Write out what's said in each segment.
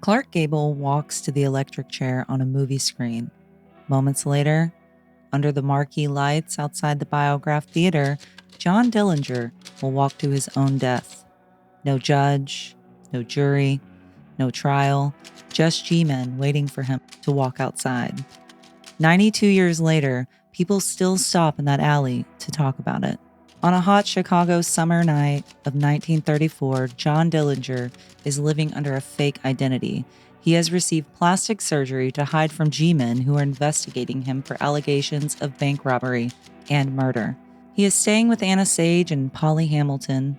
Clark Gable walks to the electric chair on a movie screen. Moments later, under the marquee lights outside the Biograph Theater, John Dillinger will walk to his own death. No judge, no jury, no trial, just G-men waiting for him to walk outside. 92 years later, people still stop in that alley to talk about it. On a hot Chicago summer night of 1934, John Dillinger is living under a fake identity. He has received plastic surgery to hide from G-men who are investigating him for allegations of bank robbery and murder. He is staying with Anna Sage and Polly Hamilton.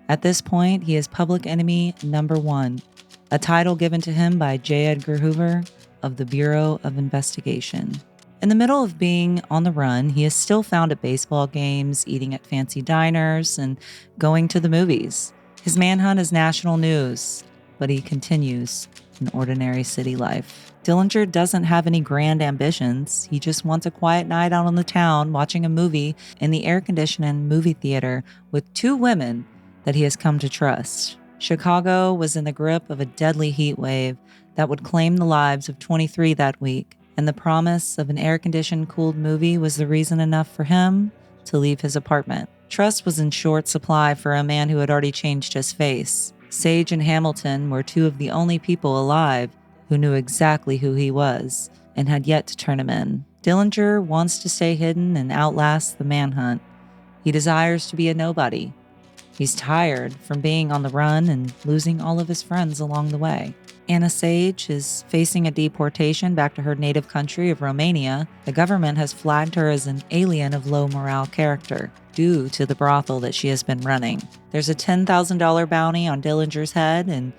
At this point, he is public enemy number 1, a title given to him by J. Edgar Hoover of the Bureau of Investigation. In the middle of being on the run, he is still found at baseball games, eating at fancy diners, and going to the movies. His manhunt is national news, but he continues an ordinary city life. Dillinger doesn't have any grand ambitions. He just wants a quiet night out on the town, watching a movie in the air-conditioned movie theater with 2 women that he has come to trust. Chicago was in the grip of a deadly heat wave that would claim the lives of 23 that week, and the promise of an air-conditioned, cooled movie was the reason enough for him to leave his apartment. Trust was in short supply for a man who had already changed his face. Sage and Hamilton were 2 of the only people alive who knew exactly who he was and had yet to turn him in. Dillinger wants to stay hidden and outlast the manhunt. He desires to be a nobody. He's tired from being on the run and losing all of his friends along the way. Anna Sage is facing a deportation back to her native country of Romania. The government has flagged her as an alien of low morale character due to the brothel that she has been running. There's a $10,000 bounty on Dillinger's head, and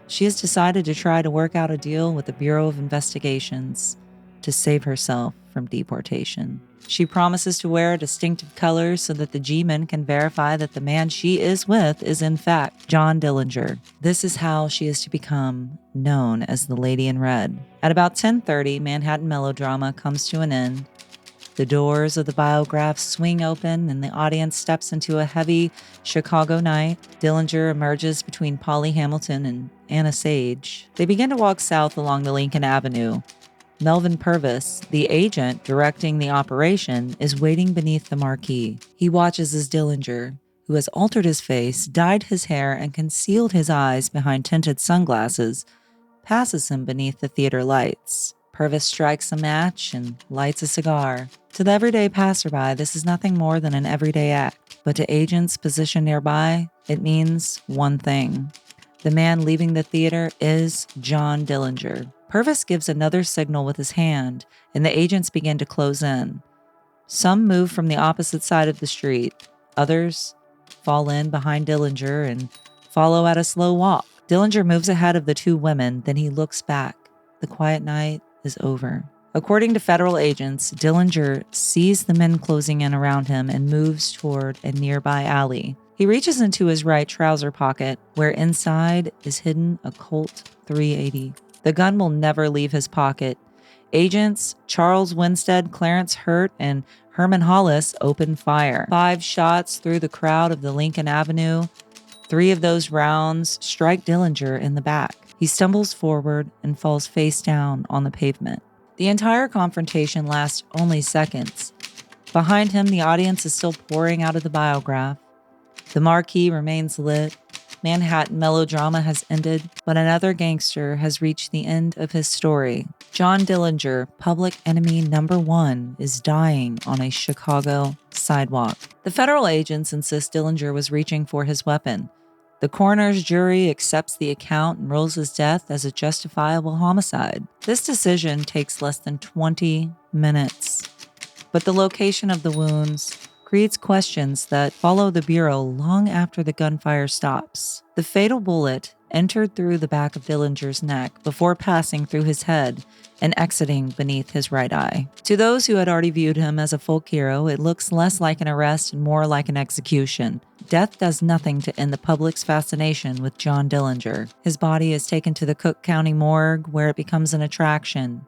she has decided to try to work out a deal with the Bureau of Investigations to save herself from deportation. She promises to wear distinctive colors so that the G-men can verify that the man she is with is in fact John Dillinger. This is how she is to become known as the Lady in Red. At about 10:30, Manhattan Melodrama comes to an end. The doors of the Biograph swing open and the audience steps into a heavy Chicago night. Dillinger emerges between Polly Hamilton and Anna Sage. They begin to walk south along the Lincoln Avenue. Melvin Purvis, the agent directing the operation, is waiting beneath the marquee. He watches as Dillinger, who has altered his face, dyed his hair, and concealed his eyes behind tinted sunglasses, passes him beneath the theater lights. Purvis strikes a match and lights a cigar. To the everyday passerby, this is nothing more than an everyday act, but to agents positioned nearby, it means one thing. The man leaving the theater is John Dillinger. Purvis gives another signal with his hand, and the agents begin to close in. Some move from the opposite side of the street. Others fall in behind Dillinger and follow at a slow walk. Dillinger moves ahead of the 2 women, then he looks back. The quiet night is over. According to federal agents, Dillinger sees the men closing in around him and moves toward a nearby alley. He reaches into his right trouser pocket, where inside is hidden a Colt .380. The gun will never leave his pocket. Agents Charles Winstead, Clarence Hurt, and Herman Hollis open fire. 5 shots through the crowd of the Lincoln Avenue. 3 of those rounds strike Dillinger in the back. He stumbles forward and falls face down on the pavement. The entire confrontation lasts only seconds. Behind him, the audience is still pouring out of the Biograph. The marquee remains lit. Manhattan Melodrama has ended, but another gangster has reached the end of his story. John Dillinger, public enemy number 1, is dying on a Chicago sidewalk. The federal agents insist Dillinger was reaching for his weapon. The coroner's jury accepts the account and rules his death as a justifiable homicide. This decision takes less than 20 minutes, but the location of the wounds creates questions that follow the Bureau long after the gunfire stops. The fatal bullet entered through the back of Dillinger's neck before passing through his head and exiting beneath his right eye. To those who had already viewed him as a folk hero, it looks less like an arrest and more like an execution. Death does nothing to end the public's fascination with John Dillinger. His body is taken to the Cook County morgue, where it becomes an attraction.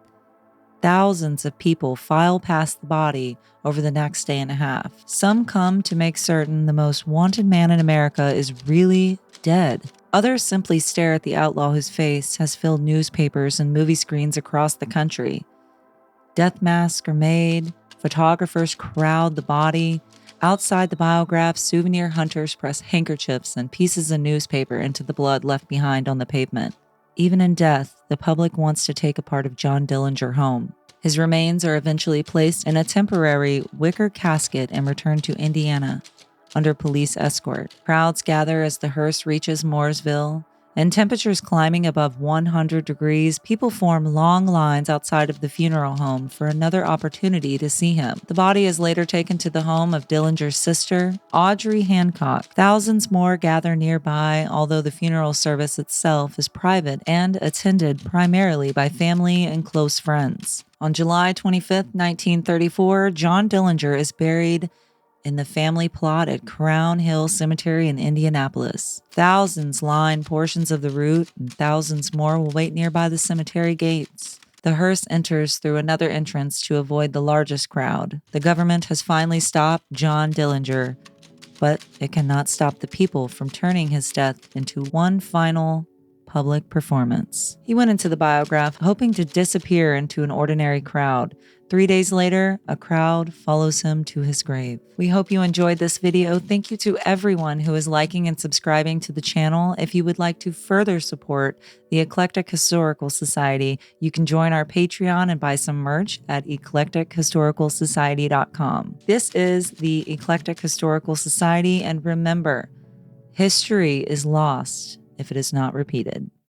Thousands of people file past the body over the next day and a half. Some come to make certain the most wanted man in America is really dead. Others simply stare at the outlaw whose face has filled newspapers and movie screens across the country. Death masks are made, photographers crowd the body. Outside the Biograph, souvenir hunters press handkerchiefs and pieces of newspaper into the blood left behind on the pavement. Even in death, the public wants to take a part of John Dillinger home. His remains are eventually placed in a temporary wicker casket and returned to Indiana under police escort. Crowds gather as the hearse reaches Mooresville. And temperatures climbing above 100 degrees, people form long lines outside of the funeral home for another opportunity to see him. The body is later taken to the home of Dillinger's sister, Audrey Hancock. Thousands more gather nearby, although the funeral service itself is private and attended primarily by family and close friends. On July 25, 1934, John Dillinger is buried in the family plot at Crown Hill Cemetery in Indianapolis. Thousands line portions of the route, and thousands more will wait nearby the cemetery gates. The hearse enters through another entrance to avoid the largest crowd. The government has finally stopped John Dillinger, but it cannot stop the people from turning his death into one final public performance. He went into the Biograph hoping to disappear into an ordinary crowd. 3 days later, a crowd follows him to his grave. We hope you enjoyed this video. Thank you to everyone who is liking and subscribing to the channel. If you would like to further support the Eclectic Historical Society, you can join our Patreon and buy some merch at eclectichistoricalsociety.com. This is the Eclectic Historical Society, and remember, history is lost if it is not repeated.